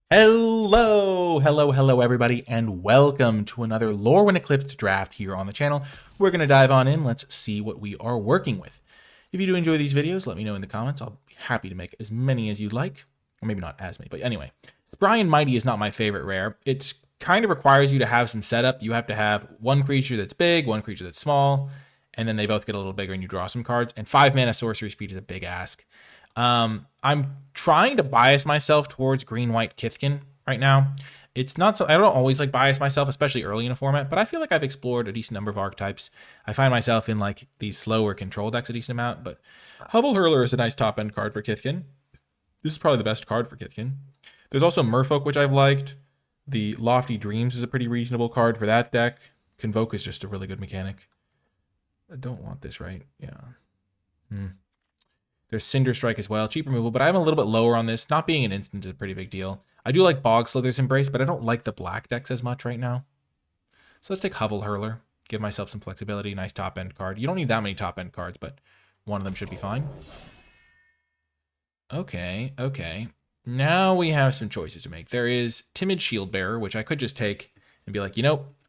Hello, everybody, and welcome to another Lorwyn Eclipsed Draft here on the channel. We're going to dive on in. Let's see what we are working with. If you do enjoy these videos, let me know in the comments. I'll be happy to make as many as you'd like. Or maybe not as many, but anyway. Spry and Mighty is not my favorite rare. It kind of requires you to have some setup. You have to have one creature that's big, one creature that's small, and then they both get a little bigger and you draw some cards. And 5 mana sorcery speed is a big ask. I'm trying to bias myself towards green-white Kithkin right now. It's not so, I don't always like bias myself, especially early in a format, but I feel like I've explored a decent number of archetypes. I find myself in like these slower control decks a decent amount, but Hovel Hurler is a nice top-end card for Kithkin. This is probably the best card for Kithkin. There's also Merfolk, which I've liked. The Lofty Dreams is a pretty reasonable card for that deck. Convoke is just a really good mechanic. I don't want this, right? Yeah. There's Cinder Strike as well, cheap removal, but I'm a little bit lower on this. Not being an instant is a pretty big deal. I do like Bog Slither's Embrace, but I don't like the black decks as much right now. So let's take Hovel Hurler, give myself some flexibility, nice top-end card. You don't need that many top-end cards, but one of them should be fine. Okay. Now we have some choices to make. There is Timid Shieldbearer, which I could just take and be like,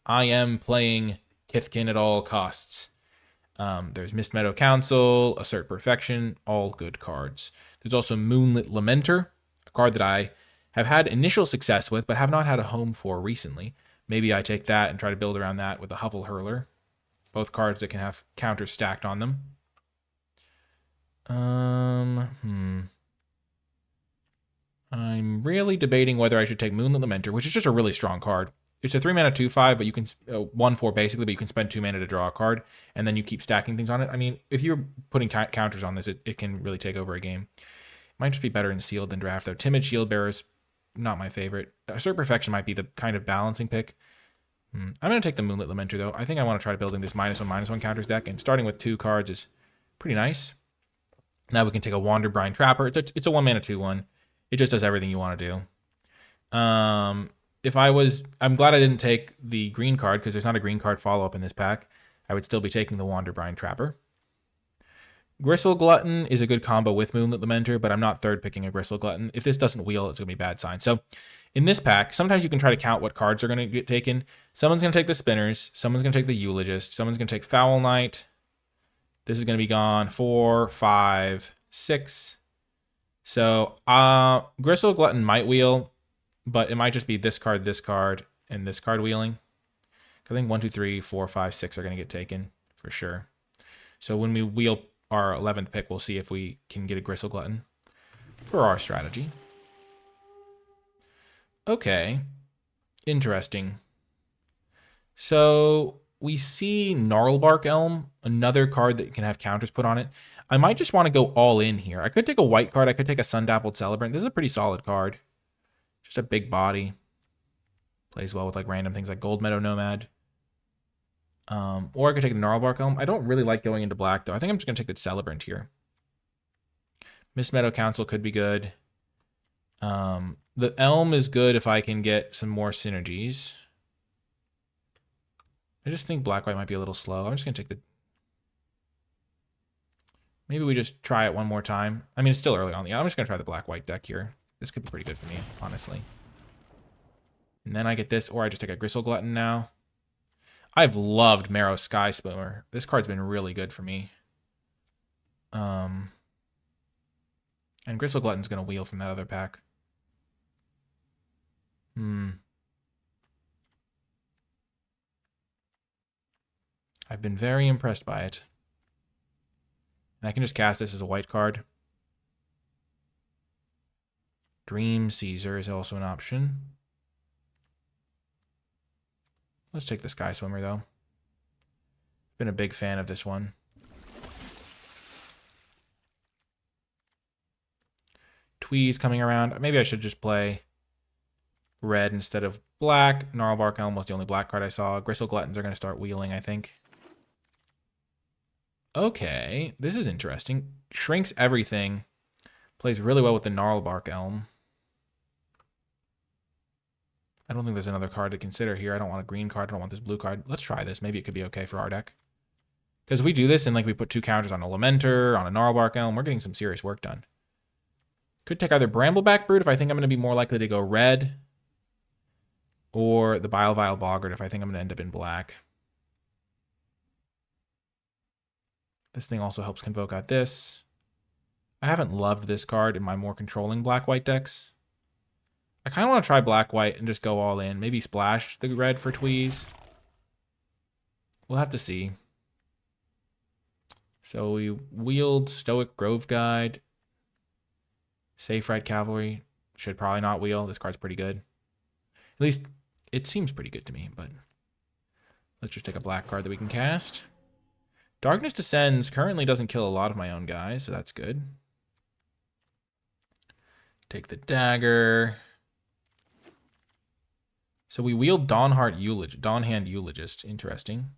I am playing Kithkin at all costs. There's Mist Meadow Council, Assert Perfection, all good cards. There's also Moonlit Lamenter, a card that I have had initial success with, but have not had a home for recently. Maybe I take that and try to build around that with a Hovel Hurler. Both cards that can have counters stacked on them. I'm really debating whether I should take Moonlit Lamenter, which is just a really strong card. It's a 3-mana 2/5, but you can 1/4 basically, but you can spend 2 mana to draw a card, and then you keep stacking things on it. I mean, if you're putting counters on this, it can really take over a game. It might just be better in sealed than draft, though. Timid Shieldbearer is not my favorite. Assert Perfection might be the kind of balancing pick. I'm going to take the Moonlit Lamenter, though. I think I want to try building this -1/-1 counters deck, and starting with 2 cards is pretty nice. Now we can take a Wanderbrine Trapper. It's a 1-mana 2/1. It just does everything you want to do. I'm glad I didn't take the green card because there's not a green card follow-up in this pack. I would still be taking the Wanderbrine Trapper. Gristle Glutton is a good combo with Moonlit Lamenter, but I'm not third picking a Gristle Glutton. If this doesn't wheel, it's going to be a bad sign. So in this pack, sometimes you can try to count what cards are going to get taken. Someone's going to take the Spinners. Someone's going to take the Eulogist. Someone's going to take Foul Knight. This is going to be gone. 4, 5, 6. So Gristle Glutton might wheel, but it might just be this card, and this card wheeling. I think 1, 2, 3, 4, 5, 6 are going to get taken for sure. So when we wheel our 11th pick, we'll see if we can get a Gristle Glutton for our strategy. Okay. Interesting. So we see Gnarlbark Elm, another card that can have counters put on it. I might just want to go all in here. I could take a white card. I could take a Sundappled Celebrant. This is a pretty solid card. Just a big body. Plays well with like random things like Gold Meadow Nomad. Or I could take the Gnarlbark Elm. I don't really like going into black, though. I think I'm just going to take the Celebrant here. Mist Meadow Council could be good. The Elm is good if I can get some more synergies. I just think black-white might be a little slow. I'm just going to take the... Maybe we just try it one more time. I mean, it's still early on. Yeah, I'm just going to try the black-white deck here. This could be pretty good for me, honestly. And then I get this, or I just take a Gristle Glutton now. I've loved Marrow Sky Spooner. This card's been really good for me. And Gristle Glutton's going to wheel from that other pack. I've been very impressed by it. And I can just cast this as a white card. Dream Caesar is also an option. Let's take the Sky Swimmer, though. Been a big fan of this one. Tweez coming around. Maybe I should just play red instead of black. Gnarlbark Elm was the only black card I saw. Gristle Gluttons are going to start wheeling, I think. Okay, this is interesting. Shrinks everything. Plays really well with the Gnarlbark Elm. I don't think there's another card to consider here. I don't want a green card. I don't want this blue card. Let's try this. Maybe it could be okay for our deck. Because we do this and like we put 2 counters on a Lamenter, on a Gnarlbark Elm, we're getting some serious work done. Could take either Brambleback Brute if I think I'm going to be more likely to go red, or the Bile Boggart if I think I'm going to end up in black. This thing also helps convoke out this. I haven't loved this card in my more controlling black-white decks. I kind of want to try black-white and just go all in. Maybe splash the red for Tweeze. We'll have to see. So we wield Stoic Grove Guide. Safe Right Cavalry. Should probably not wheel. This card's pretty good. At least it seems pretty good to me, but let's just take a black card that we can cast. Darkness Descends currently doesn't kill a lot of my own guys, so that's good. Take the dagger. So we wield Dawnhand Eulogist. Interesting.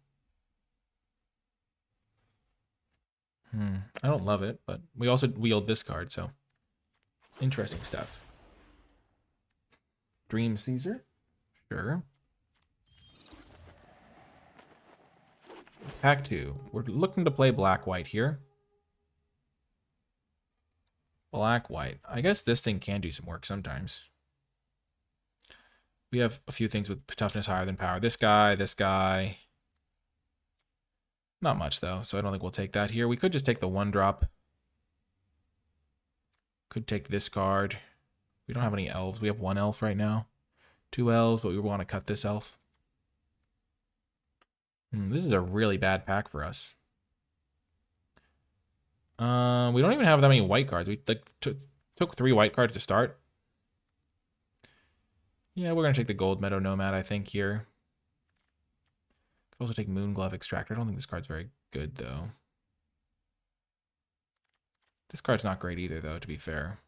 I don't love it, but we also wield this card, so interesting stuff. Dream Caesar. Sure. Pack 2. We're looking to play black-white here. Black-white. I guess this thing can do some work sometimes. We have a few things with toughness higher than power. This guy, this guy. Not much, though, so I don't think we'll take that here. We could just take the 1-drop. Could take this card. We don't have any elves. We have 1 elf right now. 2 elves, but we want to cut this elf. This is a really bad pack for us. We don't even have that many white cards. We took 3 white cards to start. Yeah, we're going to take the Gold Meadow Nomad, I think, here. Could also take Moonglove Extractor. I don't think this card's very good, though. This card's not great either, though, to be fair.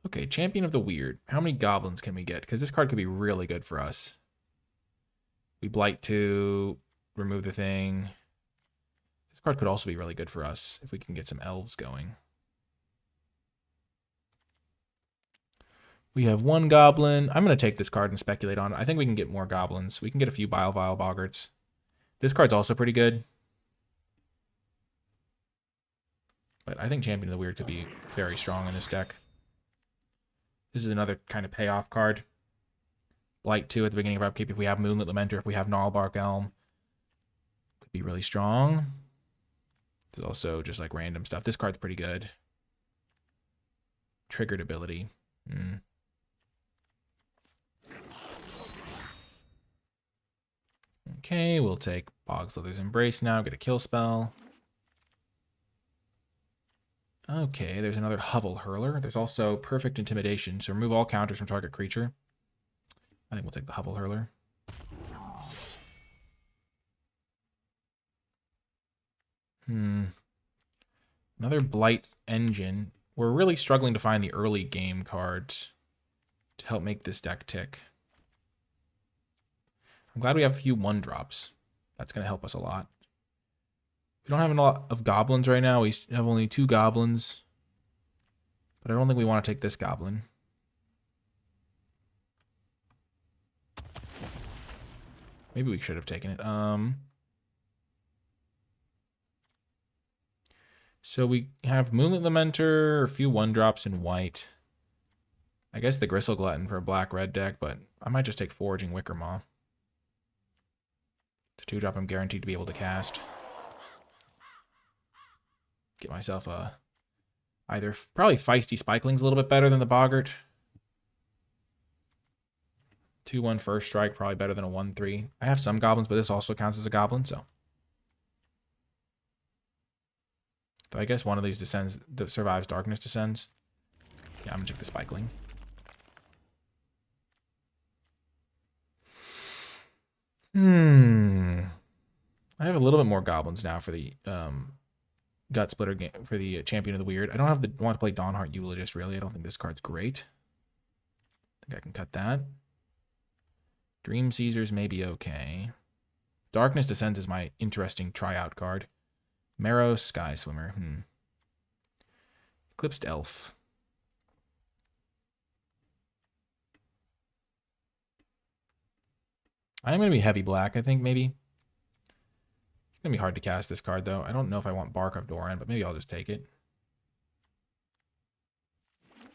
Okay, Champion of the Weird. How many goblins can we get? Because this card could be really good for us. We Blight 2, remove the thing. This card could also be really good for us if we can get some elves going. We have 1 goblin. I'm going to take this card and speculate on it. I think we can get more goblins. We can get a few Bile Boggarts. This card's also pretty good. But I think Champion of the Weird could be very strong in this deck. This is another kind of payoff card. Blight 2 at the beginning of upkeep if we have Moonlit Lamenter, if we have Gnarlbark Elm. Could be really strong. There's also just like random stuff. This card's pretty good. Triggered ability. Okay, we'll take Bogslither's Embrace now, get a kill spell. Okay, there's another Hovel Hurler. There's also Perfect Intimidation, so remove all counters from target creature. I think we'll take the Hovel Hurler. Another Blight Engine. We're really struggling to find the early game cards to help make this deck tick. I'm glad we have a few 1-drops. That's going to help us a lot. We don't have a lot of goblins right now. We have only 2 goblins. But I don't think we want to take this goblin. Maybe we should have taken it. So we have Moonlit Lamenter, a few 1-drops in white. I guess the Gristle Glutton for a black-red deck, but I might just take Foraging Wickermaw. It's a 2-drop I'm guaranteed to be able to cast. Get myself a probably Feisty Spikeling's a little bit better than the Boggart. 2/1 first strike, probably better than a 1/3. I have some goblins, but this also counts as a goblin, so. Though I guess one of these survives Darkness Descends. Yeah, I'm gonna take the Spikeling. I have a little bit more goblins now for the Gut Splitter game, for the Champion of the Weird. I don't want to play Dawnhand Eulogist, really. I don't think this card's great. I think I can cut that. Dream Caesars may be okay. Darkness Descent is my interesting tryout card. Marrow Sky Swimmer. Eclipsed Elf. I'm going to be heavy black, I think, maybe. gonna be hard to cast this card, though. I don't know if I want Bark of Doran, but maybe I'll just take it.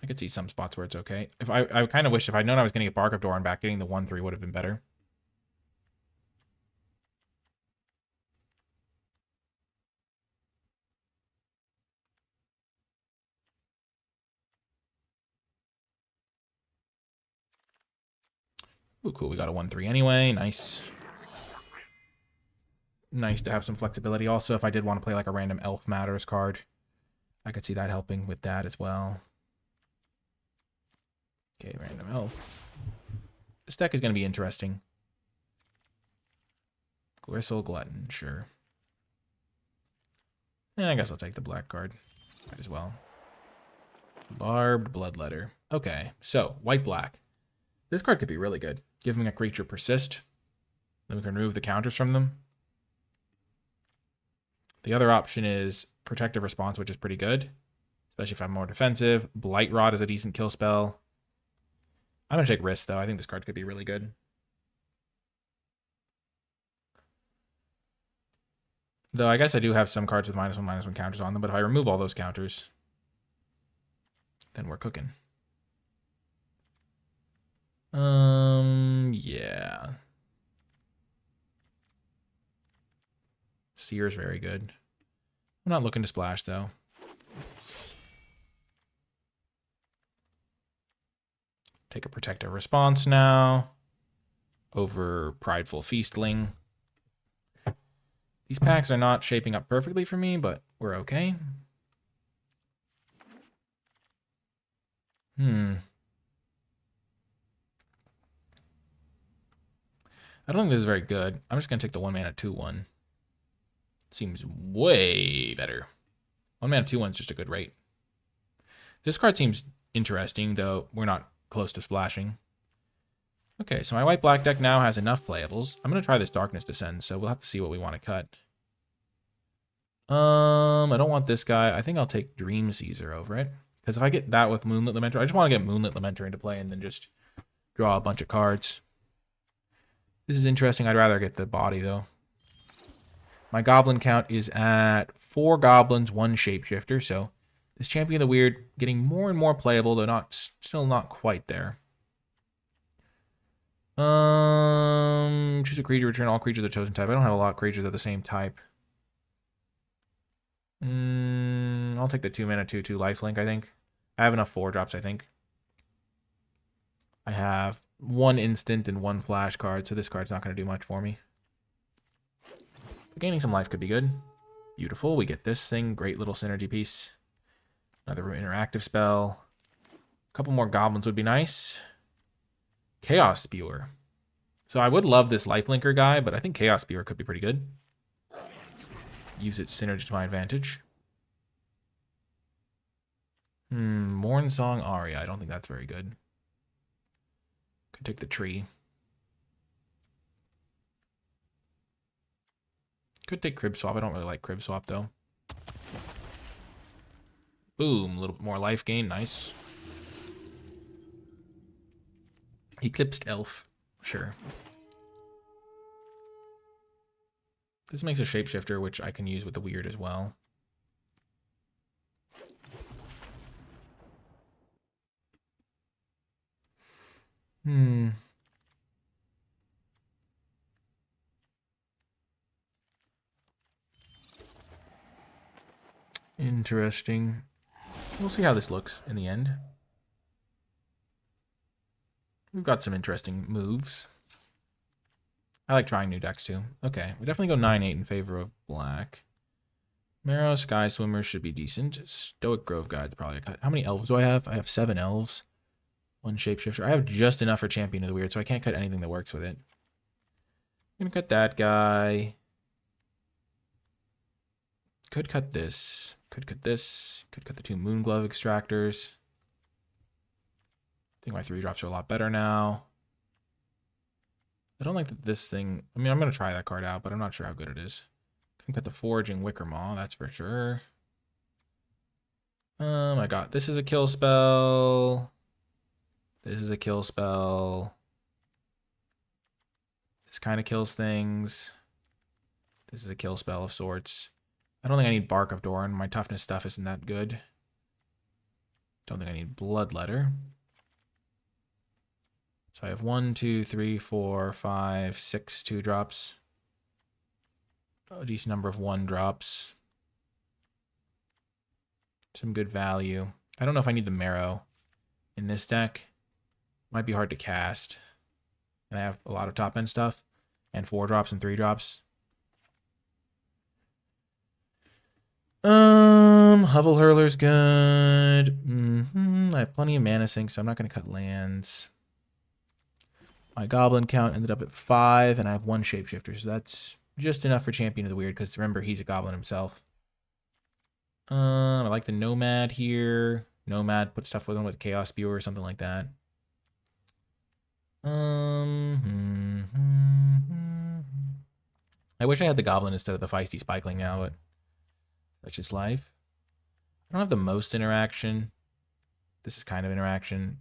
I could see some spots where it's okay. If I kind of wish if I'd known I was going to get Bark of Doran back, getting the 1/3 would have been better. Ooh, cool. We got a 1/3 anyway. Nice. Nice to have some flexibility. Also, if I did want to play like a random Elf Matters card, I could see that helping with that as well. Okay, random Elf. This deck is going to be interesting. Gristle Glutton, sure. I guess I'll take the black card. Might as well. Barbed Bloodletter. Okay, so white-black. This card could be really good. Giving a creature persist. Then we can remove the counters from them. The other option is Protective Response, which is pretty good. Especially if I'm more defensive. Blight Rod is a decent kill spell. I'm going to take risks, though. I think this card could be really good. Though I guess I do have some cards with -1/-1 counters on them, but if I remove all those counters, then we're cooking. Yeah. Seer's very good. I'm not looking to splash, though. Take a Protective Response now. Over Prideful Feastling. These packs are not shaping up perfectly for me, but we're okay. I don't think this is very good. I'm just going to take the 1-mana 2/1. Seems way better. 1-mana 2/1 is just a good rate. This card seems interesting, though we're not close to splashing. Okay, so my white-black deck now has enough playables. I'm going to try this Darkness Descent, so we'll have to see what we want to cut. I don't want this guy. I think I'll take Dream Caesar over it. Because if I get that with Moonlit Lamenter, I just want to get Moonlit Lamenter into play and then just draw a bunch of cards. This is interesting. I'd rather get the body, though. My goblin count is at 4 goblins, 1 shapeshifter, so this Champion of the Weird getting more and more playable, though still not quite there. Choose a creature, return all creatures of chosen type. I don't have a lot of creatures of the same type. I'll take the 2-mana 2/2 lifelink, I think. I have enough 4-drops, I think. I have 1 instant and 1 flash card, so this card's not going to do much for me. But gaining some life could be good. Beautiful. We get this thing. Great little synergy piece. Another interactive spell. A couple more goblins would be nice. Chaos Spewer. So I would love this lifelinker guy, but I think Chaos Spewer could be pretty good. Use its synergy to my advantage. Mornsong Aria. I don't think that's very good. Could take the tree. Could take Crib Swap. I don't really like Crib Swap, though. Boom. A little bit more life gain. Nice. Eclipsed Elf. Sure. This makes a shapeshifter, which I can use with the weird as well. Interesting. We'll see how this looks in the end. We've got some interesting moves. I like trying new decks too. Okay, we definitely go 9/8 in favor of black. Marrow Sky Swimmer should be decent. Stoic Grove Guide's probably a cut. How many elves do I have? I have 7 elves. 1 shapeshifter. I have just enough for Champion of the Weird, so I can't cut anything that works with it. I'm gonna cut that guy. Could cut this. Could cut this. Could cut the 2 Moonglove Extractors. I think my 3-drops are a lot better now. I don't like that this thing... I mean, I'm going to try that card out, but I'm not sure how good it is. Can cut the Foraging Wickermaw, that's for sure. I got... This is a kill spell. This is a kill spell. This kind of kills things. This is a kill spell of sorts. I don't think I need Bark of Doran. My toughness stuff isn't that good. Don't think I need Bloodletter. So I have 1, 2, 3, 4, 5, 6 2-drops. A decent number of 1-drops. Some good value. I don't know if I need the Marrow in this deck. Might be hard to cast. And I have a lot of top-end stuff. And 4-drops and 3-drops. Hovel Hurler's good. I have plenty of mana sinks, so I'm not going to cut lands. My goblin count ended up at 5, and I have 1 shapeshifter, so that's just enough for Champion of the Weird, because remember, he's a goblin himself. I like the Nomad here. Nomad, put stuff with him with Chaos Spewer or something like that. I wish I had the goblin instead of the feisty spikeling now, but that's just life. I don't have the most interaction. This is kind of interaction.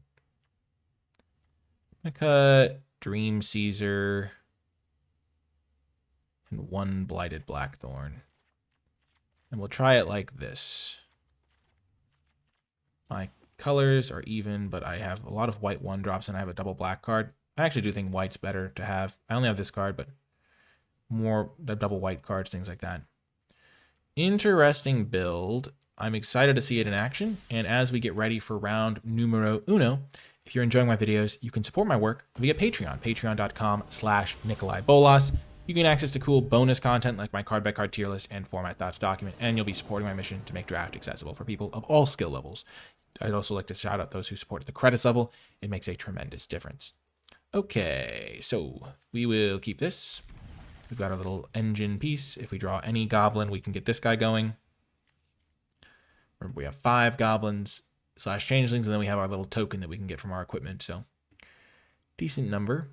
I'm gonna cut Dream Caesar and 1 Blighted Blackthorn. And we'll try it like this. My colors are even, but I have a lot of white 1-drops and I have a double black card. I actually do think white's better to have. I only have this card, but more double white cards, things like that. Interesting build. I'm excited to see it in action. And as we get ready for round numero uno, if you're enjoying my videos, you can support my work via Patreon, patreon.com/NicolaiBolas. You can access to cool bonus content like my card by card tier list and format thoughts document, and you'll be supporting my mission to make draft accessible for people of all skill levels. I'd also like to shout out those who support at the credits level. It makes a tremendous difference. Okay, so we will keep this. We've got our little engine piece. If we draw any goblin, we can get this guy going. Remember, we have 5 goblins / changelings, and then we have our little token that we can get from our equipment. So, decent number.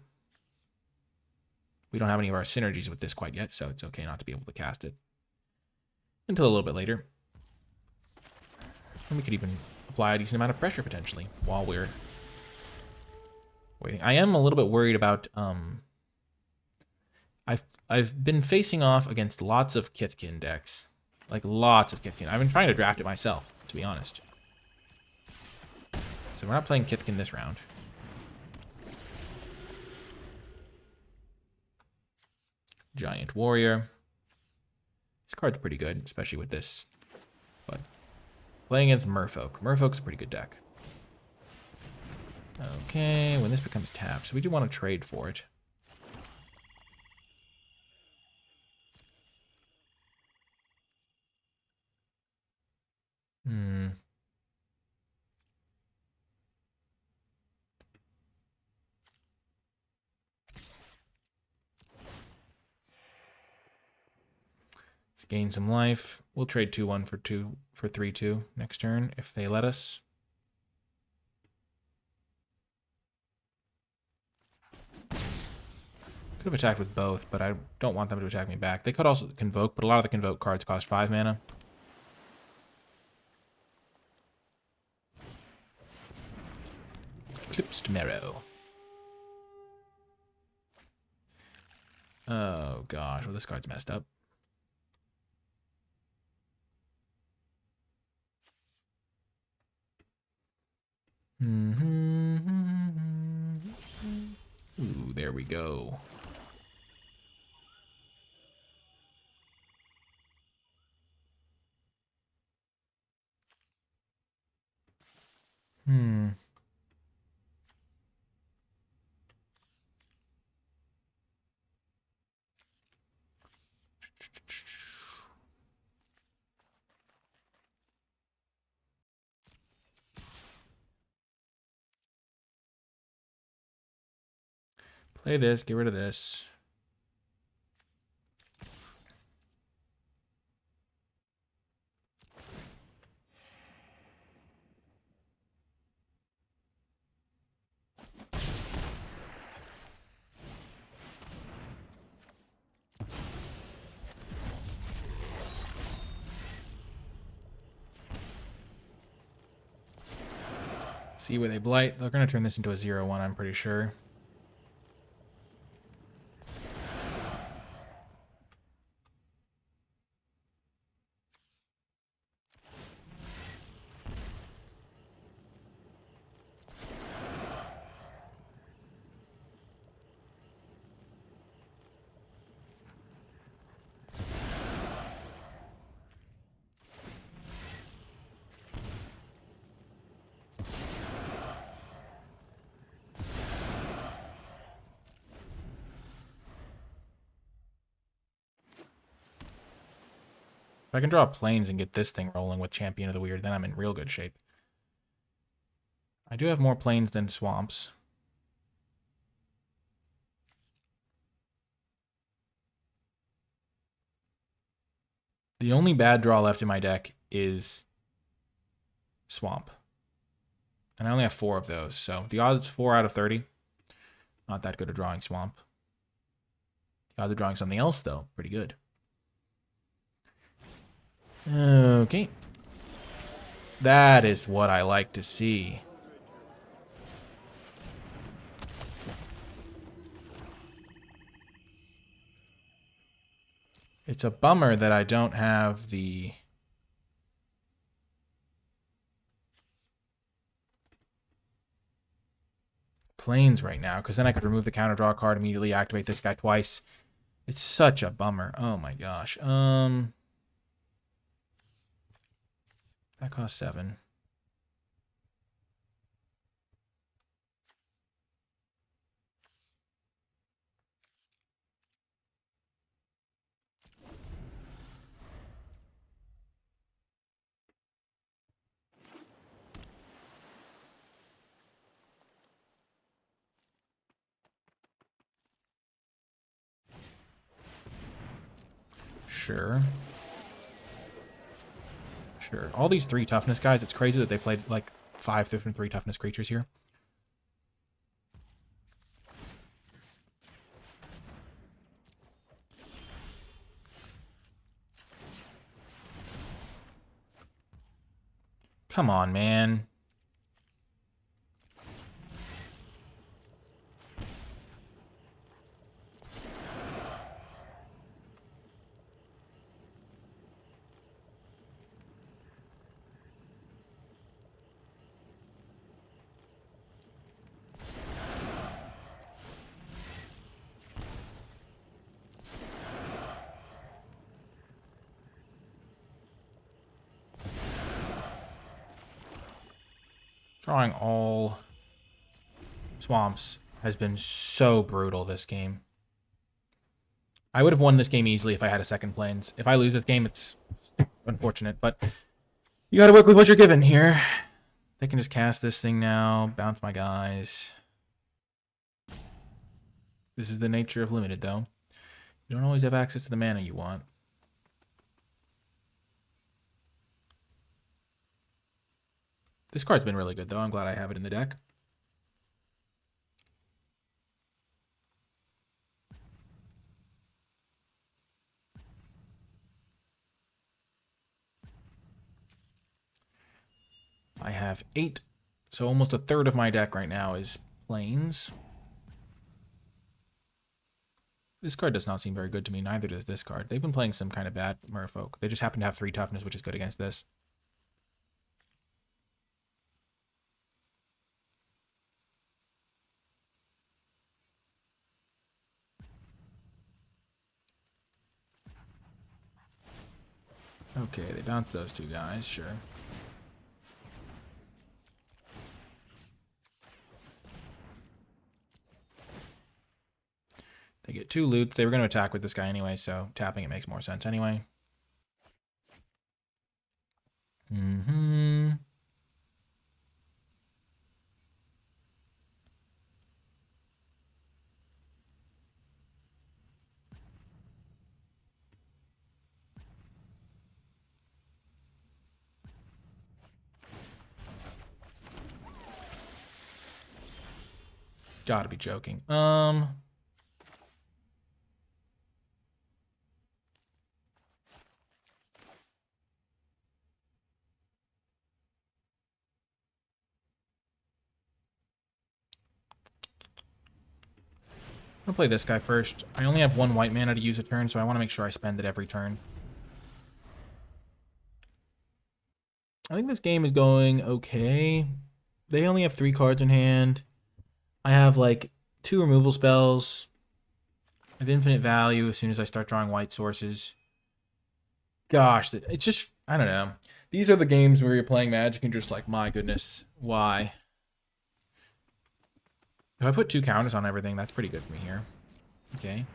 We don't have any of our synergies with this quite yet, so it's okay not to be able to cast it until a little bit later. And we could even apply a decent amount of pressure potentially while we're waiting. I am a little bit worried about I've been facing off against lots of Kitkin decks. Like lots of Kitkin. I've been trying to draft it myself, to be honest. So we're not playing Kitkin this round. Giant Warrior. This card's pretty good, especially with this. But playing against Merfolk. Merfolk's a pretty good deck. Okay, when this becomes tapped, so we do want to trade for it. Let's gain some life. We'll trade 2-1 for 3-2 next turn if they let us. Could have attacked with both, but I don't want them to attack me back. They could also Convoke, but a lot of the Convoke cards cost 5 mana. Eclipsed Marrow. Oh gosh, well this card's messed up. Ooh, there we go. Play this, get rid of this. See where they blight. They're going to turn this into a 0-1, I'm pretty sure. If I can draw planes and get this thing rolling with Champion of the Weird, then I'm in real good shape. I do have more planes than swamps. The only bad draw left in my deck is swamp. And I only have 4 of those, so the odds 4 out of 30. Not that good at drawing swamp. The odds of drawing something else, though, pretty good. Okay. That is what I like to see. It's a bummer that I don't have the planes right now, because then I could remove the counter draw card, immediately activate this guy twice. It's such a bummer. Oh my gosh. That costs 7. Sure. Sure. All these 3 toughness guys, it's crazy that they played like 5 different 3 toughness creatures here. Come on, man. Drawing all swamps has been so brutal this game. I would have won this game easily if I had a second planes. If I lose this game, it's unfortunate, but you gotta work with what you're given here. They can just cast this thing now, bounce my guys. This is the nature of limited, though. You don't always have access to the mana you want. This card's been really good, though. I'm glad I have it in the deck. I have 8, so almost a third of my deck right now is planes. This card does not seem very good to me, neither does this card. They've been playing some kind of bad merfolk. They just happen to have 3 toughness, which is good against this. Okay, they bounce those 2 guys, sure. They get 2 loot. They were going to attack with this guy anyway, so tapping it makes more sense anyway. Gotta be joking. I'll play this guy first. I only have 1 white mana to use a turn, so I want to make sure I spend it every turn. I think this game is going okay. They only have 3 cards in hand. I have like 2 removal spells. I have infinite value as soon as I start drawing white sources. Gosh, it's just, I don't know. These are the games where you're playing Magic and just like, my goodness, why? If I put 2 counters on everything, that's pretty good for me here. Okay.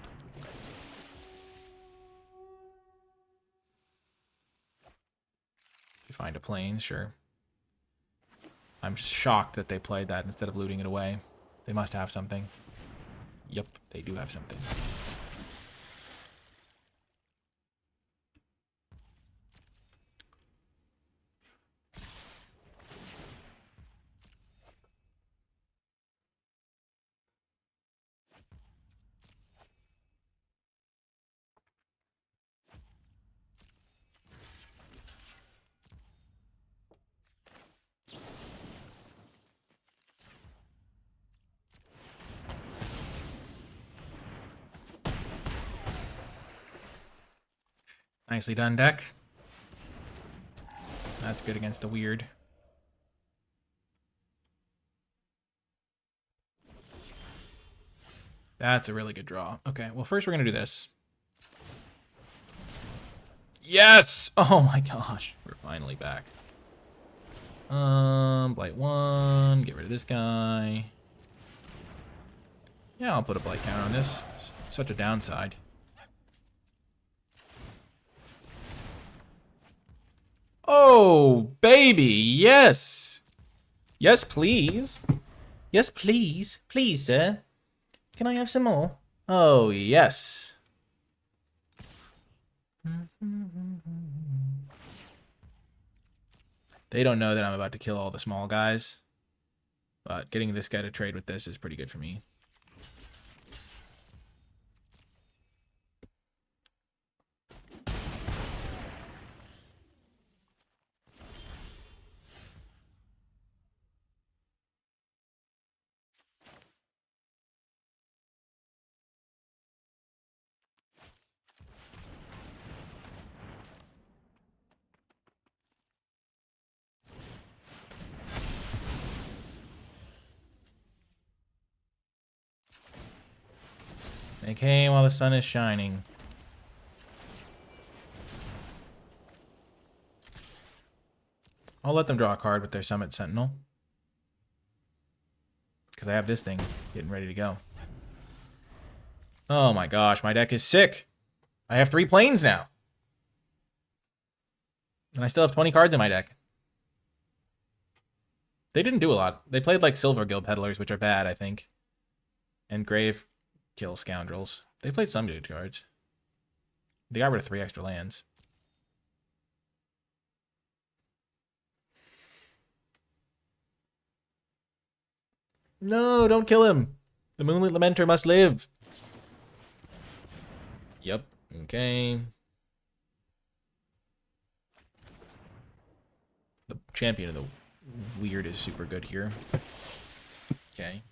Find a plane, sure. I'm just shocked that they played that instead of looting it away. They must have something. Yep, they do have something. Nicely done, deck. That's good against the weird. That's a really good draw. Okay, well, first we're going to do this. Yes! Oh my gosh. We're finally back. Blight 1. Get rid of this guy. Yeah, I'll put a blight counter on this. Such a downside. Oh, baby, yes! Yes, please. Yes, please. Please, sir. Can I have some more? Oh, yes. They don't know that I'm about to kill all the small guys. But getting this guy to trade with this is pretty good for me. Make hay while the sun is shining. I'll let them draw a card with their Summit Sentinel. Because I have this thing getting ready to go. Oh my gosh, my deck is sick. I have 3 planes now. And I still have 20 cards in my deck. They didn't do a lot. They played like Silver Guild Peddlers, which are bad, I think. And Grave Kill Scoundrels. They played some good cards. They got rid of 3 extra lands. No, don't kill him. The Moonlit Lamenter must live. Yep. Okay. The Champion of the Weird is super good here. Okay.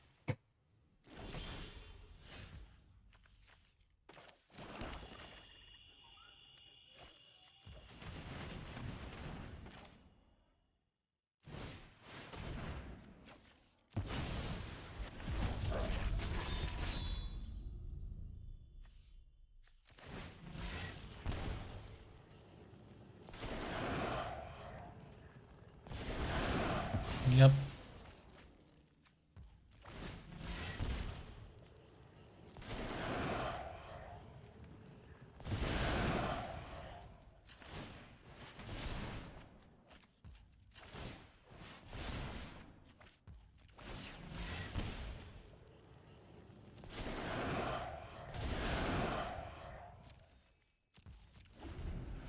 Yep.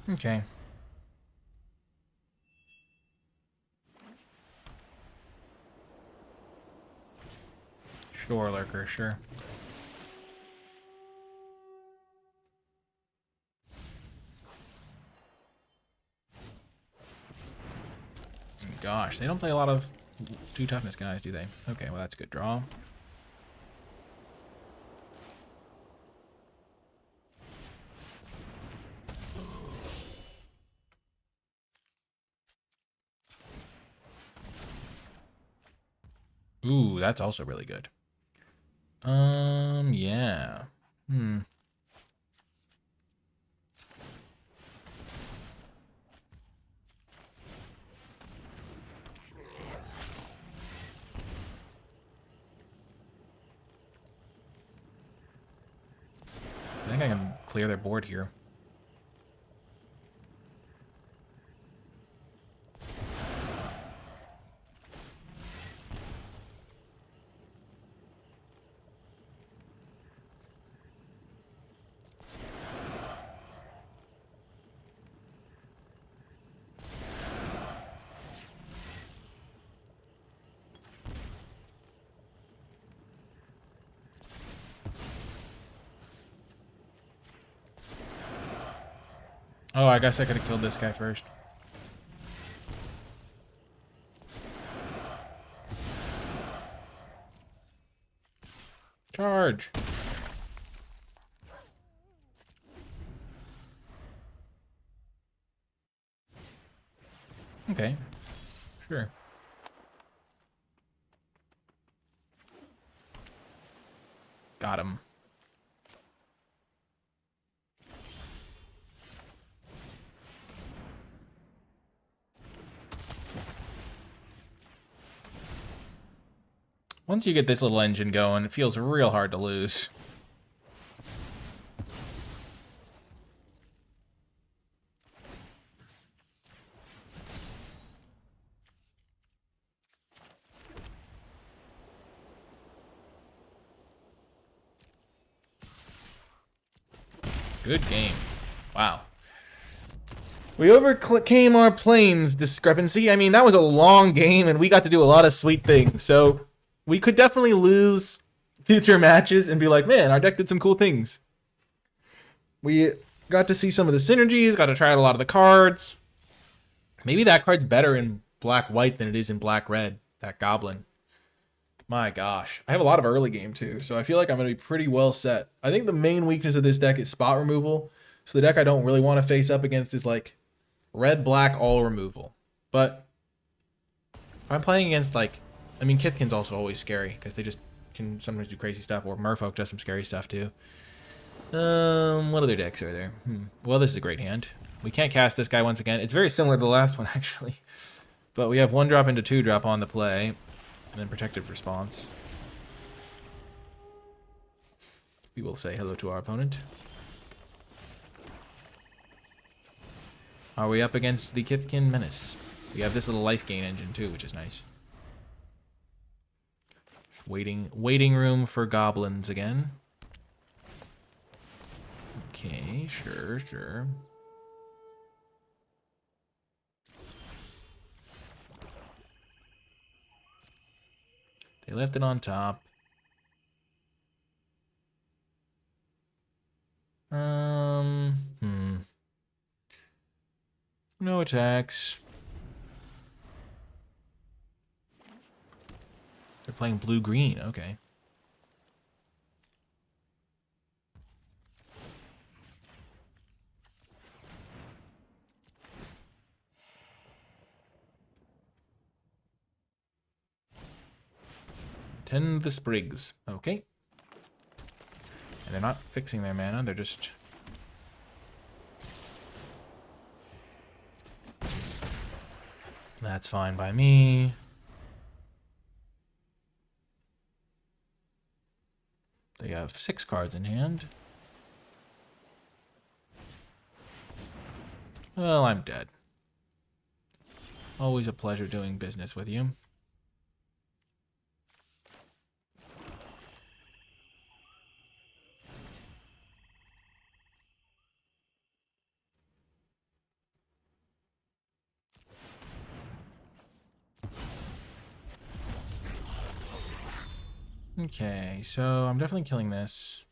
Okay. Sure, Lurker, sure. Gosh, they don't play a lot of 2 toughness guys, do they? Okay, well, that's a good draw. Ooh, that's also really good. Yeah. I think I can clear their board here. Oh, I guess I could have killed this guy first. Charge. Okay. Sure. Got him. Once you get this little engine going, it feels real hard to lose. Good game. Wow. We overcame our planes discrepancy. I mean, that was a long game, and we got to do a lot of sweet things. So we could definitely lose future matches and be like, man, our deck did some cool things. We got to see some of the synergies, got to try out a lot of the cards. Maybe that card's better in black-white than it is in black-red, that goblin. My gosh. I have a lot of early game too, so I feel like I'm going to be pretty well set. I think the main weakness of this deck is spot removal. So the deck I don't really want to face up against is like red-black all removal. But if I'm playing against like, I mean, Kithkin's also always scary because they just can sometimes do crazy stuff, or Merfolk does some scary stuff too. What other decks are there? Well, this is a great hand. We can't cast this guy once again. It's very similar to the last one, actually. But we have 1-drop into 2-drop on the play. And then protective response. We will say hello to our opponent. Are we up against the Kithkin Menace? We have this little life gain engine too, which is nice. Waiting room for goblins again. Okay, sure. They left it on top. No attacks. They're playing blue-green, okay. Tend the sprigs, okay. And they're not fixing their mana, they're just... That's fine by me. They have 6 cards in hand. Well, I'm dead. Always a pleasure doing business with you. Okay, so I'm definitely killing this.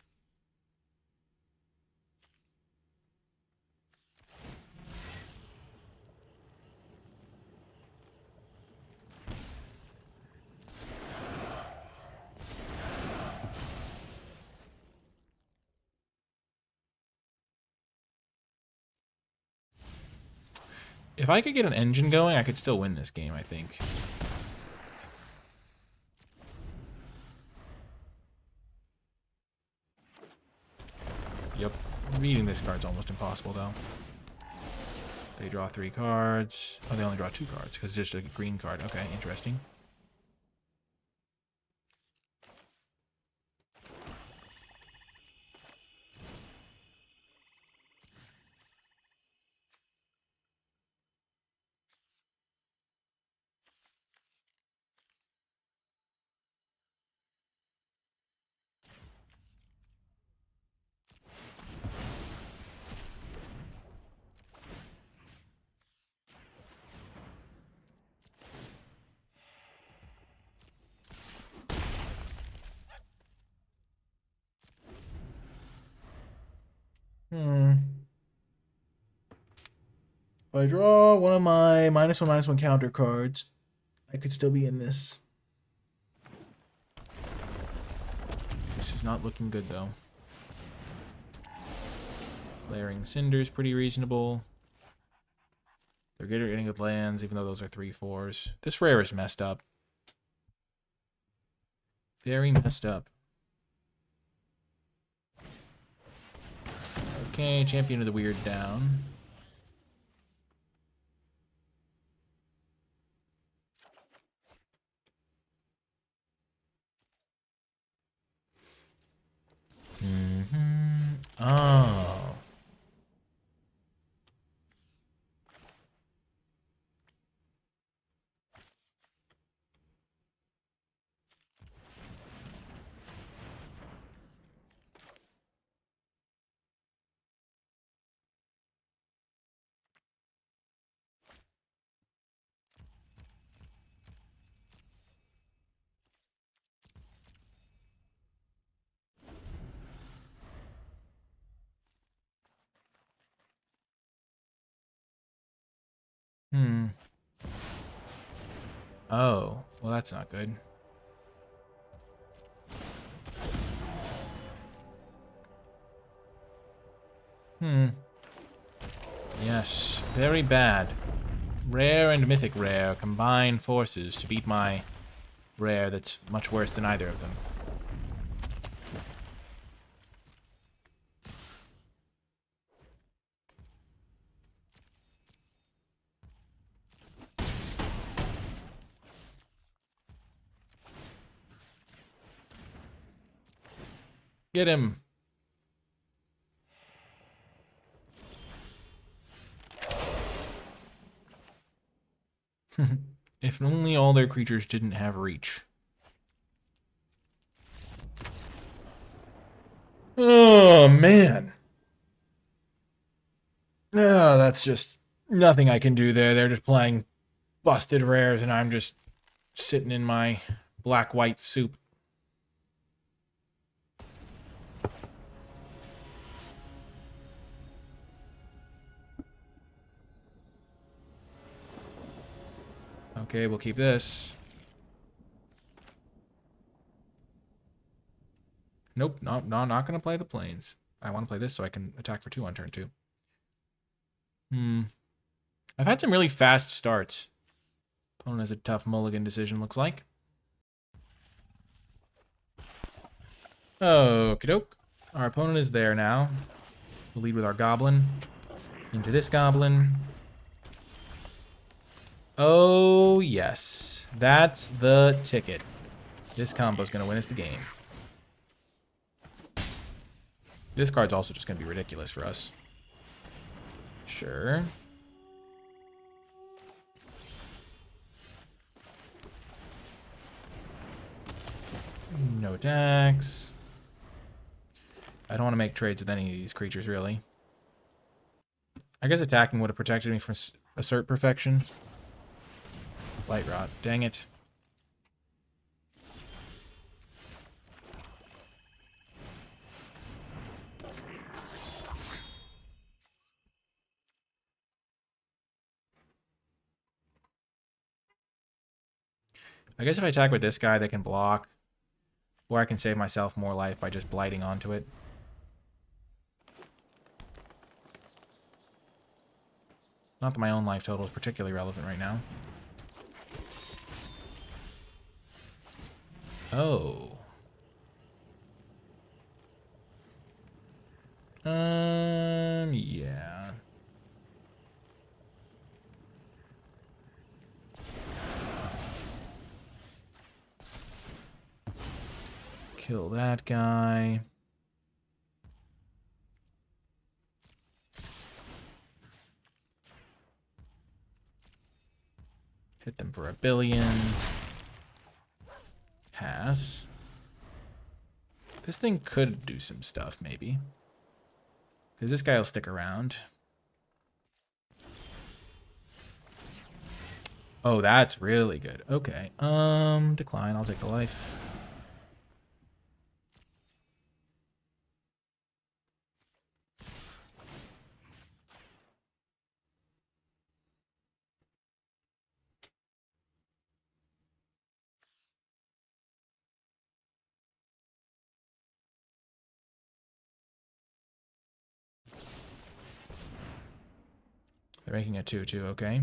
If I could get an engine going, I could still win this game, I think. Yep. Reading this card's almost impossible, though. They draw 3 cards. Oh, they only draw 2 cards, because it's just a green card. Okay, interesting. I draw one of my -1/-1 counter cards, I could still be in this. This is not looking good, though. Layering Cinder's pretty reasonable. They're good at getting good lands, even though those are 3/4s. This rare is messed up. Very messed up. Okay, Champion of the Weird down. Oh. Oh, well, that's not good. Yes, very bad. Rare and mythic rare combine forces to beat my rare that's much worse than either of them. Get him. If only all their creatures didn't have reach. Oh, man. Oh, that's just nothing I can do there. They're just playing busted rares, and I'm just sitting in my black-white soup. Okay, we'll keep this. Nope, no, not gonna play the planes. I want to play this so I can attack for 2 on turn 2. I've had some really fast starts. Opponent has a tough mulligan decision, looks like. Okie doke. Our opponent is there now. We'll lead with our goblin. Into this goblin. Oh, yes. That's the ticket. This combo's gonna win us the game. This card's also just gonna be ridiculous for us. Sure. No attacks. I don't want to make trades with any of these creatures, really. I guess attacking would have protected me from Assert Perfection. Light Rot. Dang it. I guess if I attack with this guy, they can block. Or I can save myself more life by just blighting onto it. Not that my own life total is particularly relevant right now. Oh. Yeah. Kill that guy. Hit them for 1 billion. Pass. This thing could do some stuff, maybe. Because this guy will stick around. Oh, that's really good. Okay. Decline. I'll take the life. They're making a 2/2, okay.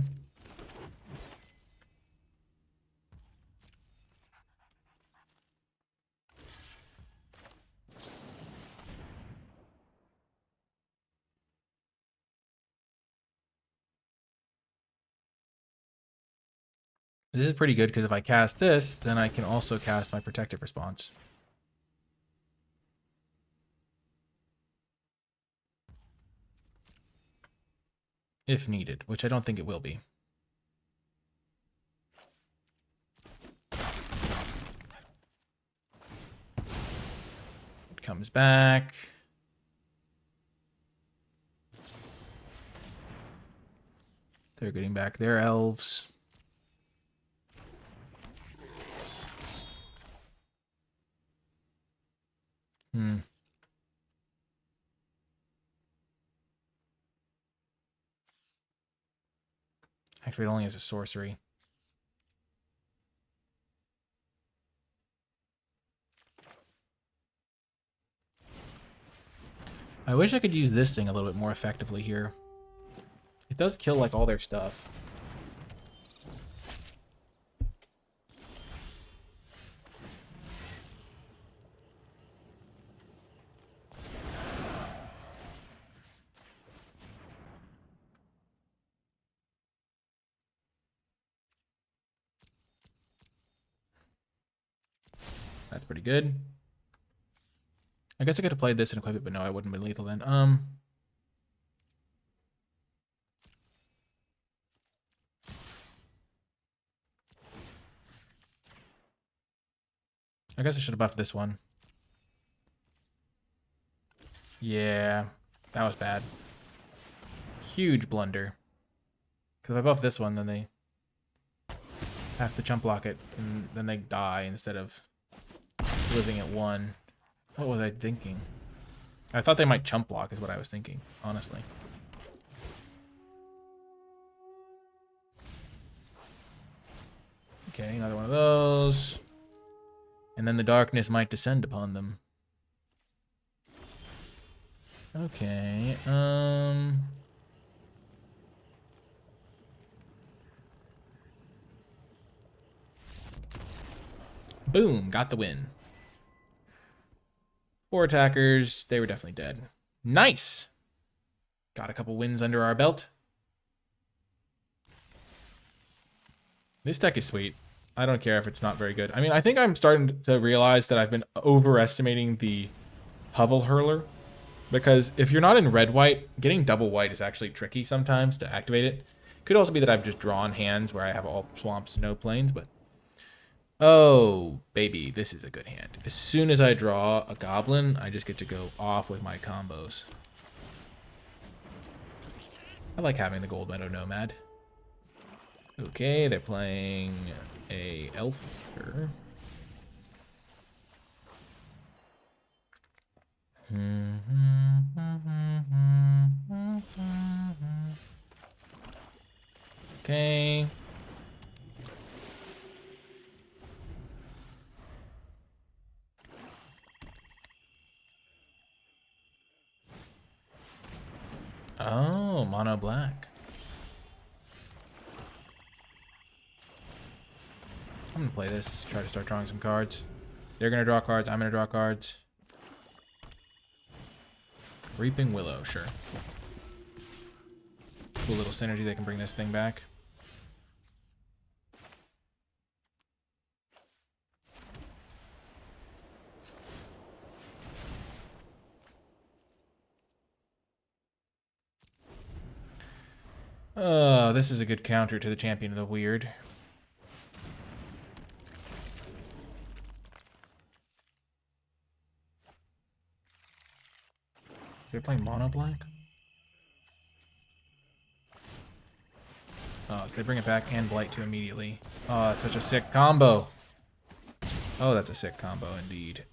This is pretty good because if I cast this, then I can also cast my protective response. If needed, which I don't think it will be. It comes back. They're getting back their elves. Actually, it only has a sorcery. I wish I could use this thing a little bit more effectively here. It does kill, like, all their stuff. That's pretty good. I guess I could have played this and equipped it, but no, I wouldn't have been lethal then. I guess I should have buffed this one. Yeah, that was bad. Huge blunder. Because if I buff this one, then they have to chump block it, and then they die instead of living at 1. What was I thinking? I thought they might chump block is what I was thinking, honestly. Okay, another one of those. And then the darkness might descend upon them. Okay, boom, got the win. 4 attackers, they were definitely dead. Nice! Got a couple wins under our belt. This deck is sweet. I don't care if it's not very good. I mean, I think I'm starting to realize that I've been overestimating the Hovel Hurler. Because if you're not in red-white, getting double white is actually tricky sometimes to activate it. Could also be that I've just drawn hands where I have all swamps, no plains, but... Oh, baby, this is a good hand. As soon as I draw a goblin, I just get to go off with my combos. I like having the Gold Meadow Nomad. Okay, they're playing a elf. Sure. Okay. Oh, mono black. I'm gonna play this, try to start drawing some cards. They're gonna draw cards, I'm gonna draw cards. Reaping Willow, sure. Cool little synergy, they can bring this thing back. This is a good counter to the Champion of the Weird. They're playing mono black? Oh, so they bring it back and blight too immediately. Oh, that's such a sick combo. Oh, that's a sick combo indeed.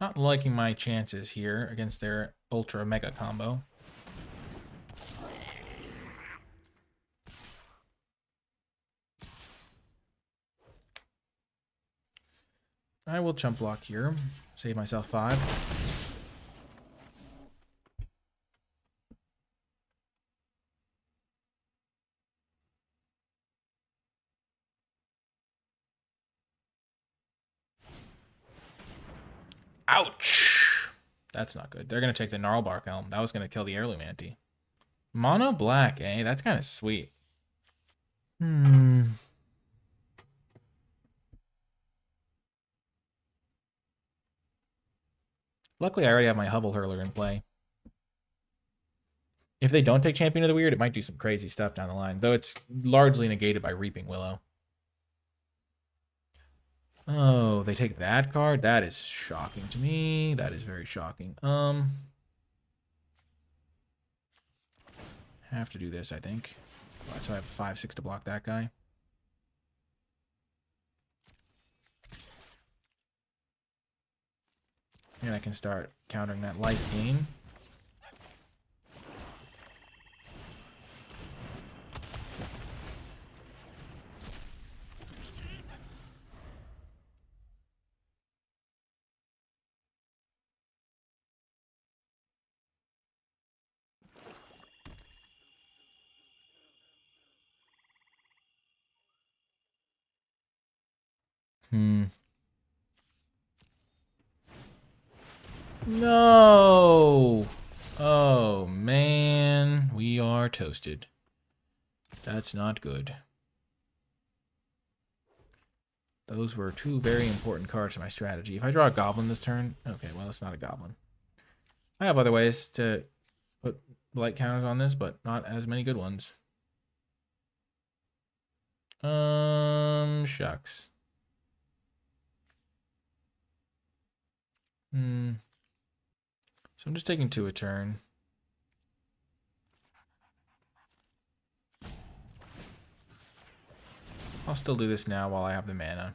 Not liking my chances here against their Ultra Mega combo. I will chump block here. Save myself 5. Ouch! That's not good. They're going to take the Gnarlbark Elm. That was going to kill the Heirloom Ante. Mono black, eh? That's kind of sweet. Luckily, I already have my Hovel Hurler in play. If they don't take Champion of the Weird, it might do some crazy stuff down the line, though it's largely negated by Reaping Willow. Oh, they take that card? That is shocking to me. That is very shocking. Have to do this, I think. So I have 5/6 to block that guy. And I can start countering that life gain. No! Oh, man. We are toasted. That's not good. Those were 2 very important cards to my strategy. If I draw a Goblin this turn... Okay, well, it's not a Goblin. I have other ways to put blight counters on this, but not as many good ones. Shucks. So I'm just taking 2 a turn. I'll still do this now while I have the mana.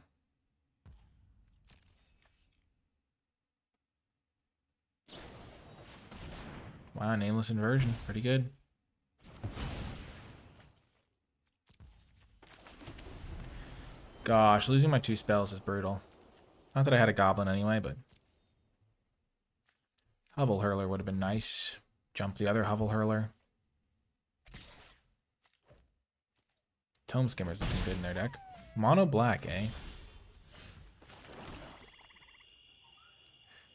Wow, Nameless Inversion. Pretty good. Gosh, losing my 2 spells is brutal. Not that I had a Goblin anyway, but... Hovel Hurler would have been nice. Jump the other Hovel Hurler. Tome Skimmer's looking good in their deck. Mono black, eh?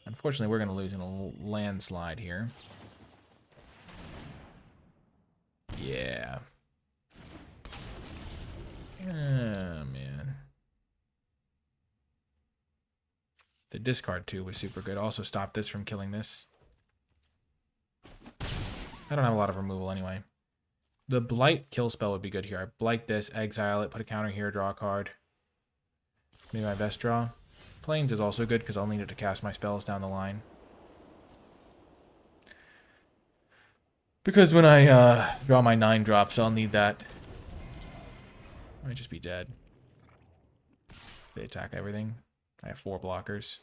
Unfortunately, we're going to lose in a landslide here. Yeah. Oh, man. The discard, too, was super good. Also stopped this from killing this. I don't have a lot of removal anyway. The Blight kill spell would be good here. I Blight this, exile it, put a counter here, draw a card. Maybe my best draw. Plains is also good because I'll need it to cast my spells down the line. Because when I draw my 9 drops, I'll need that. I might just be dead. They attack everything. I have 4 blockers.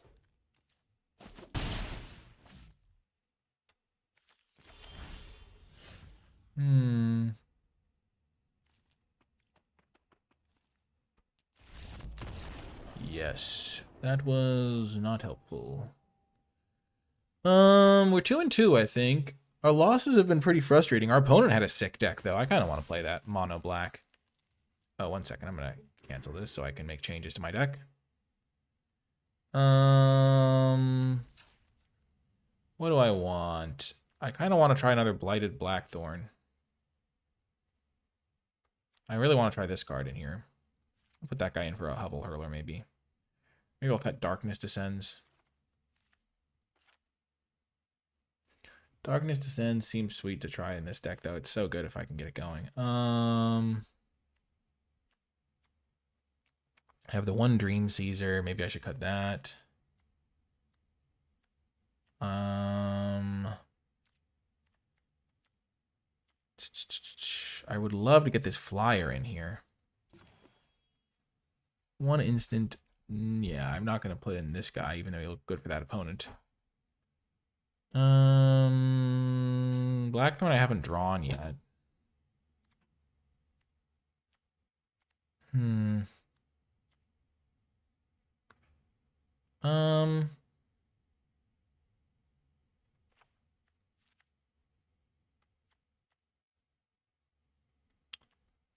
Yes, that was not helpful. We're 2-2, I think. Our losses have been pretty frustrating. Our opponent had a sick deck, though. I kind of want to play that mono black. Oh, 1 second. I'm going to cancel this so I can make changes to my deck. What do I want? I kind of want to try another Blighted Blackthorn. I really want to try this card in here. I'll put that guy in for a Hovel Hurler, maybe. Maybe I'll cut Darkness Descends. Darkness Descends seems sweet to try in this deck, though. It's so good if I can get it going. I have the 1 Dream Caesar. Maybe I should cut that. I would love to get this flyer in here. 1 instant Yeah, I'm not going to put in this guy, even though he looked good for that opponent. Blackthorn I haven't drawn yet. Um,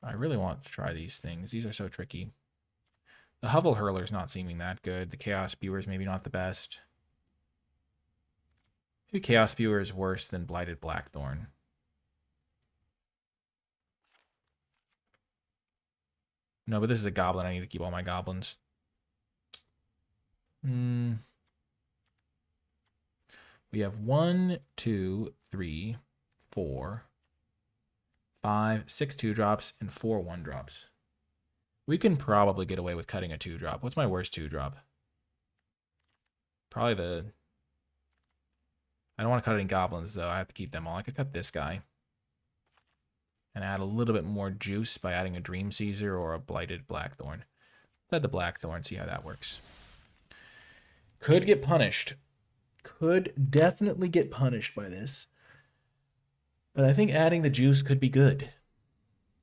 I really want to try these things. These are so tricky. The Hovel Hurler's not seeming that good. The Chaos Spewer's maybe not the best. Maybe Chaos Spewer is worse than Blighted Blackthorn. No, but this is a goblin. I need to keep all my goblins. We have 1, 2, 3, 4, 5, 6 2-drops, and 4 1-drops. We can probably get away with cutting a 2-drop. What's my worst 2-drop? Probably the... I don't want to cut any goblins, though. I have to keep them all. I could cut this guy. And add a little bit more juice by adding a Dream Caesar or a Blighted Blackthorn. Let's add the Blackthorn, see how that works. Could get punished. Could definitely get punished by this. But I think adding the juice could be good.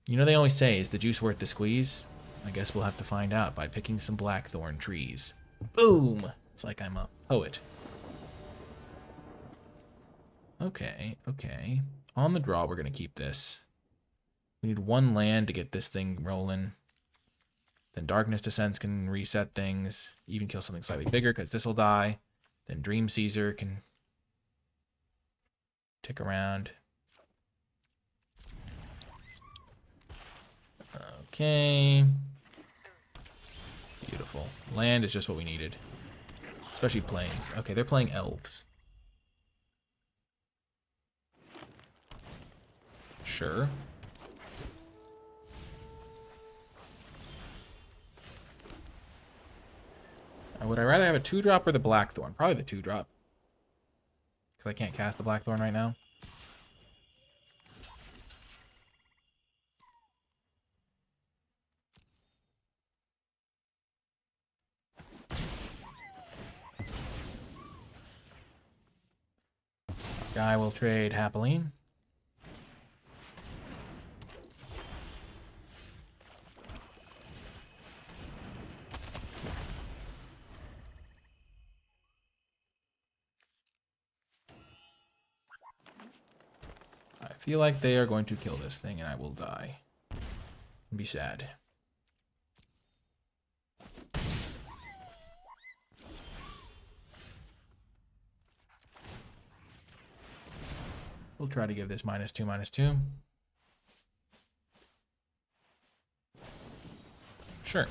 You know, they always say, is the juice worth the squeeze? I guess we'll have to find out by picking some Blackthorn trees. Boom! It's like I'm a poet. Okay, okay. On the draw, we're going to keep this. We need 1 land to get this thing rolling. Then Darkness Descents can reset things. Even kill something slightly bigger because this will die. Then Dream Caesar can tick around. Okay. Beautiful. Land is just what we needed. Especially plains. Okay, they're playing elves. Sure. Would I rather have a 2-drop or the Blackthorn? Probably the 2-drop. Because I can't cast the Blackthorn right now. Guy will trade happily. I feel like they are going to kill this thing and I will die. Be sad. We'll try to give this -2/-2. Sure.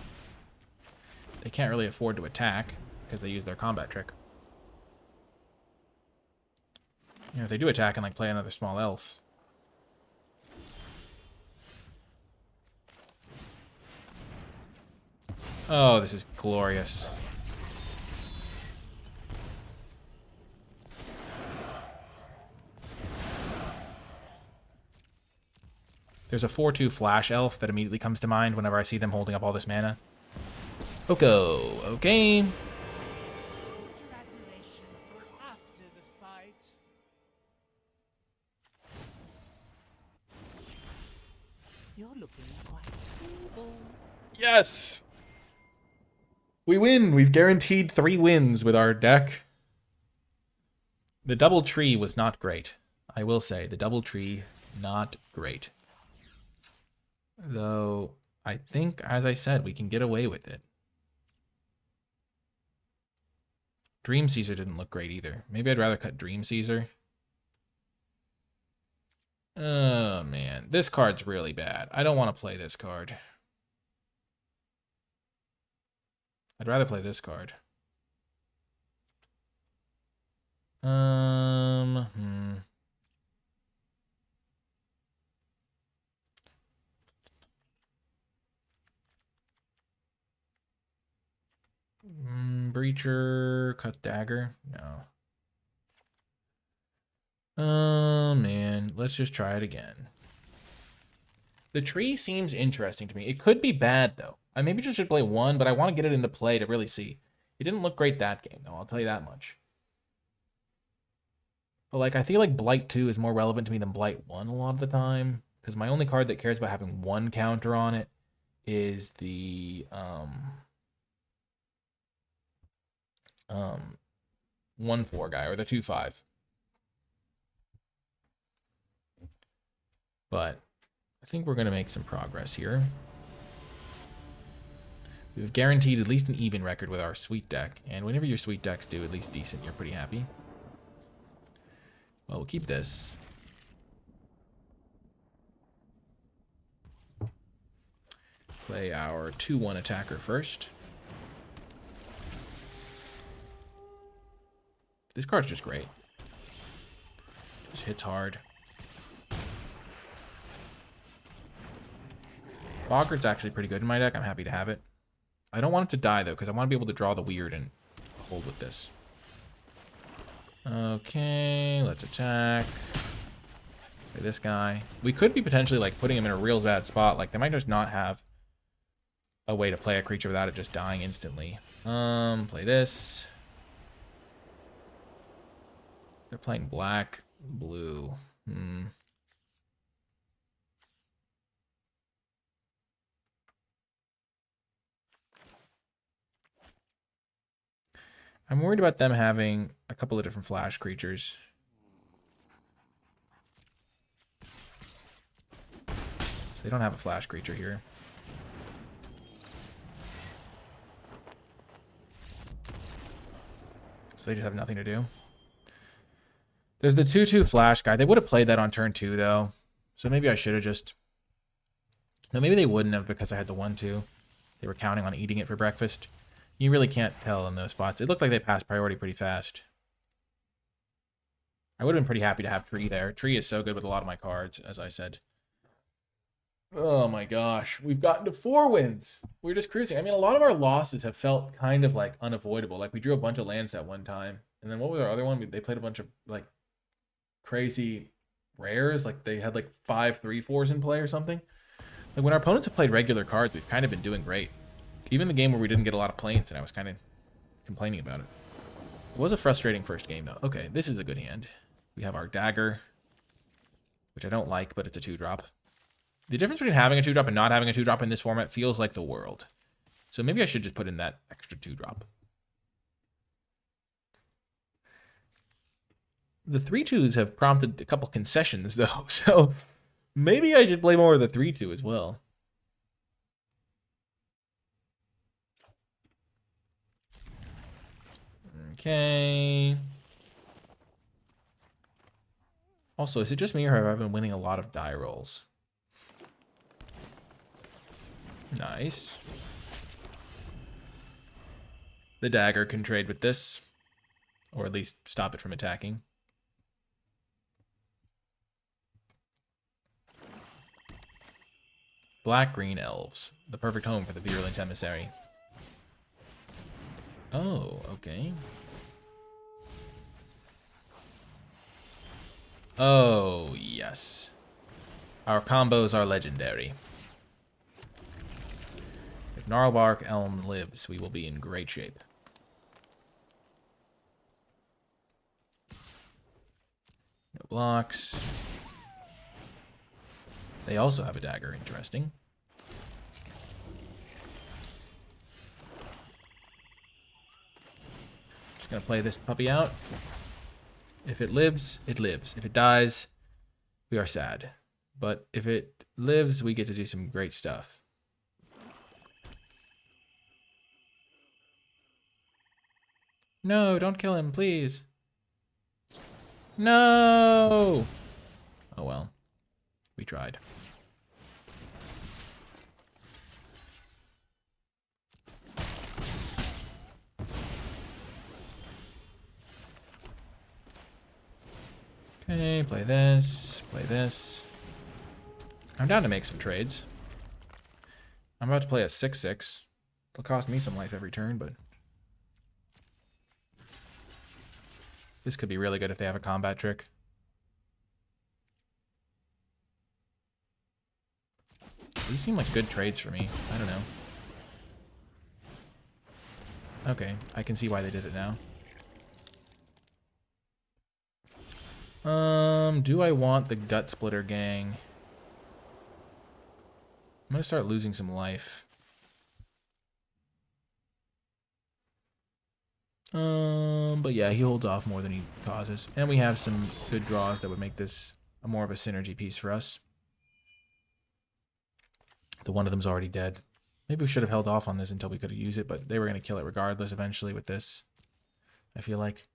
They can't really afford to attack because they use their combat trick. You know, if they do attack and like play another small elf. Oh, this is glorious. There's a 4/2 flash elf that immediately comes to mind whenever I see them holding up all this mana. Oko, okay. You're looking quite feeble. Yes! We win! We've guaranteed 3 wins with our deck. The double tree was not great. I will say, the double tree, not great. Though, I think, as I said, we can get away with it. Dream Caesar didn't look great either. Maybe I'd rather cut Dream Caesar. Oh, man. This card's really bad. I don't want to play this card. I'd rather play this card. Breacher, cut dagger. No. Oh, man. Let's just try it again. The tree seems interesting to me. It could be bad, though. I maybe just should play one, but I want to get it into play to really see. It didn't look great that game, though. I'll tell you that much. But, like, I feel like Blight 2 is more relevant to me than Blight 1 a lot of the time. Because my only card that cares about having one counter on it is the 1/4 guy, or the 2/5. But I think we're going to make some progress here. We've guaranteed at least an even record with our sweet deck. And whenever your sweet decks do at least decent, you're pretty happy. Well, we'll keep this. Play our 2/1 attacker first. This card's just great. Just hits hard. Boggart's actually pretty good in my deck. I'm happy to have it. I don't want it to die, though, because I want to be able to draw the weird and hold with this. Okay, let's attack. Play this guy. We could be potentially, like, putting him in a real bad spot. Like, they might just not have a way to play a creature without it just dying instantly. Play this. They're playing black, blue. I'm worried about them having a couple of different flash creatures. So they don't have a flash creature here. So they just have nothing to do. There's the 2/2 flash guy. They would have played that on turn 2, though. So maybe I should have just... No, maybe they wouldn't have because I had the 1/2. They were counting on eating it for breakfast. You really can't tell in those spots. It looked like they passed priority pretty fast. I would have been pretty happy to have Tree there. Tree is so good with a lot of my cards, as I said. Oh my gosh. We've gotten to 4 wins. We're just cruising. I mean, a lot of our losses have felt kind of like unavoidable. Like we drew a bunch of lands that one time. And then what was our other one? They played a bunch of like crazy rares. Like they had like 5 3/4s in play or something. Like when our opponents have played regular cards, we've kind of been doing great. Even the game where we didn't get a lot of planes and I was kind of complaining about it. It was a frustrating first game, though. Okay, this is a good hand. We have our dagger, which I don't like, but it's a 2-drop. The difference between having a 2-drop and not having a 2-drop in this format feels like the world. So maybe I should just put in that extra 2-drop. The 3/2s have prompted a couple concessions, though, so maybe I should play more of the 3/2 as well. Okay. Also, is it just me or have I been winning a lot of die rolls? Nice. The dagger can trade with this, or at least stop it from attacking. Black-green elves, the perfect home for the virulent emissary. Oh, okay. Oh, yes. Our combos are legendary. If Gnarlbark Elm lives, we will be in great shape. No blocks. They also have a dagger, interesting. Just gonna play this puppy out. If it lives, it lives. If it dies, we are sad. But if it lives, we get to do some great stuff. No, don't kill him, please. No! Oh well. We tried. Okay, play this, play this. I'm down to make some trades. I'm about to play a 6/6. It'll cost me some life every turn, but this could be really good if they have a combat trick. These seem like good trades for me. I don't know. Okay, I can see why they did it now. Do I want the Gut Splitter gang? I'm gonna start losing some life. But yeah, he holds off more than he causes. And we have some good draws that would make this more of a synergy piece for us. The one of them's already dead. Maybe we should have held off on this until we could have used it, but they were going to kill it regardless eventually with this, I feel like.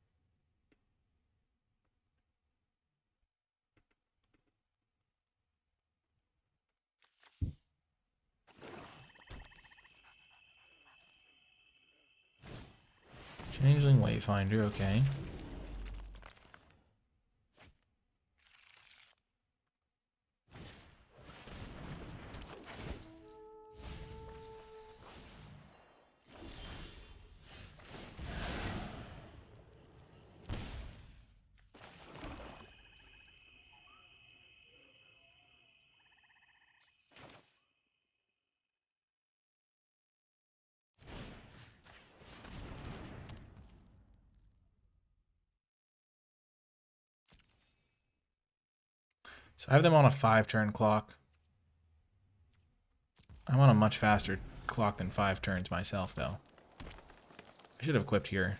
Changeling Wayfinder, okay. So I have them on a 5-turn clock. I'm on a much faster clock than 5 turns myself, though. I should have equipped here.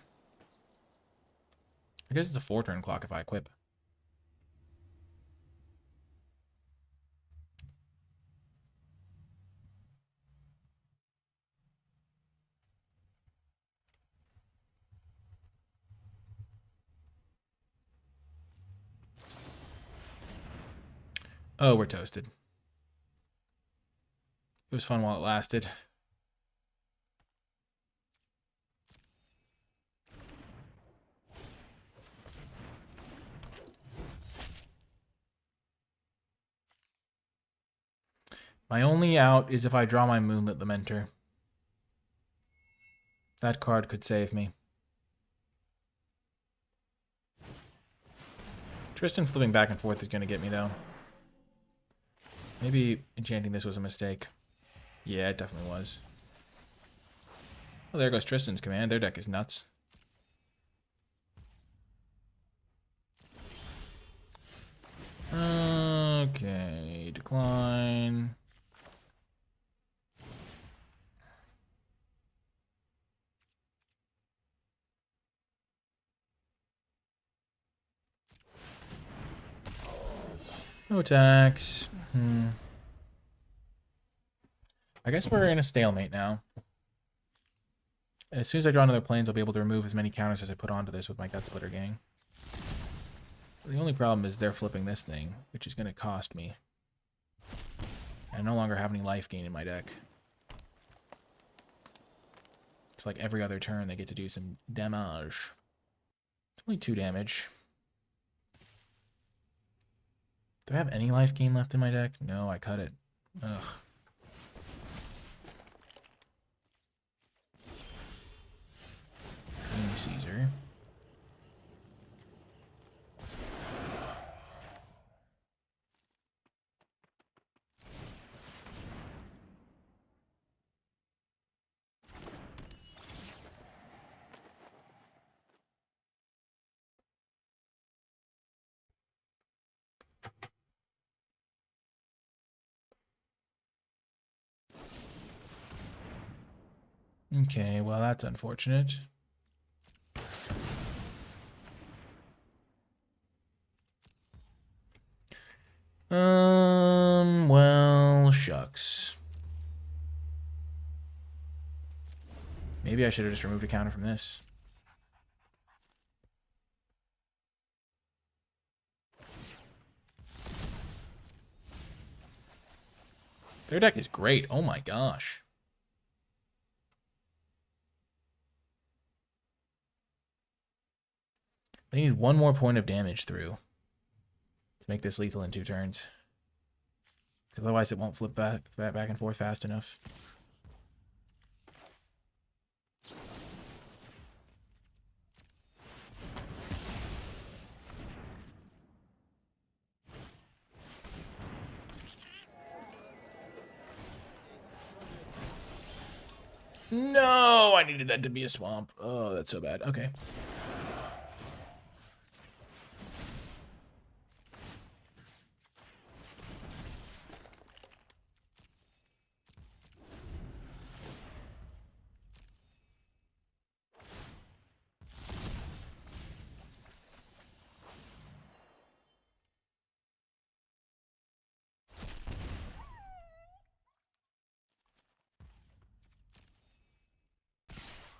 I guess it's a 4-turn clock if I equip. Oh, we're toasted. It was fun while it lasted. My only out is if I draw my Moonlit Lamenter. That card could save me. Tristan flipping back and forth is going to get me, though. Maybe enchanting this was a mistake. Yeah, it definitely was. Well, there goes Tristan's command. Their deck is nuts. Okay, decline. No attacks. I guess we're in a stalemate now. As soon as I draw another planes, I'll be able to remove as many counters as I put onto this with my Gut Splitter gang. The only problem is they're flipping this thing, which is going to cost me. I no longer have any life gain in my deck. It's like every other turn they get to do some damage. It's only 2 damage. Do I have any life gain left in my deck? No, I cut it. Ugh. Caesar. Okay, well, that's unfortunate. Well, shucks. Maybe I should have just removed a counter from this. Their deck is great. Oh my gosh. They need 1 more point of damage through to make this lethal in 2 turns. Because otherwise it won't flip back and forth fast enough. No, I needed that to be a swamp. Oh, that's so bad. Okay.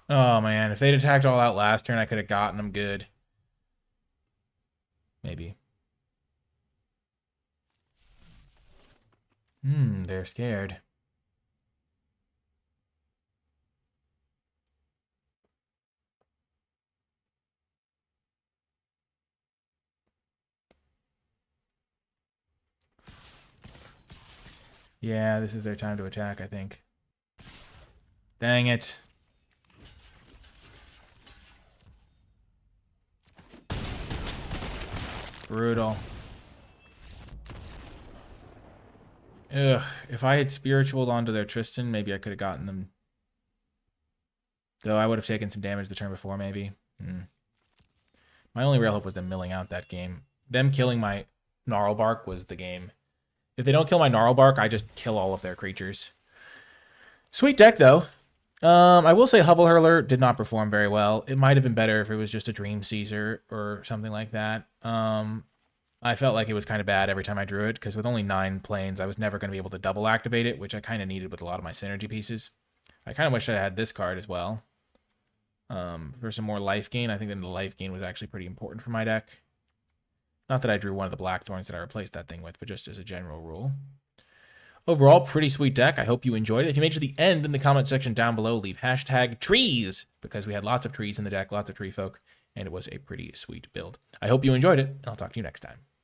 Oh, man. If they'd attacked all out last turn, I could have gotten them good. Maybe. They're scared. Yeah, this is their time to attack, I think. Dang it. Brutal. Ugh. If I had spiritualed onto their Tristan, maybe I could have gotten them. Though I would have taken some damage the turn before, maybe. My only real hope was them milling out that game. Them killing my Gnarlbark was the game. If they don't kill my Gnarlbark, I just kill all of their creatures. Sweet deck, though. I will say Hovel Hurler did not perform very well. It might have been better if it was just a Dream Caesar or something like that. I felt like it was kind of bad every time I drew it, because with only 9 planes, I was never going to be able to double activate it, which I kind of needed with a lot of my synergy pieces. I kind of wish I had this card as well. For some more life gain. I think that the life gain was actually pretty important for my deck. Not that I drew one of the Blackthorns that I replaced that thing with, but just as a general rule. Overall, pretty sweet deck. I hope you enjoyed it. If you made it to the end, in the comment section down below, leave hashtag trees, because we had lots of trees in the deck, lots of tree folk, and it was a pretty sweet build. I hope you enjoyed it, and I'll talk to you next time.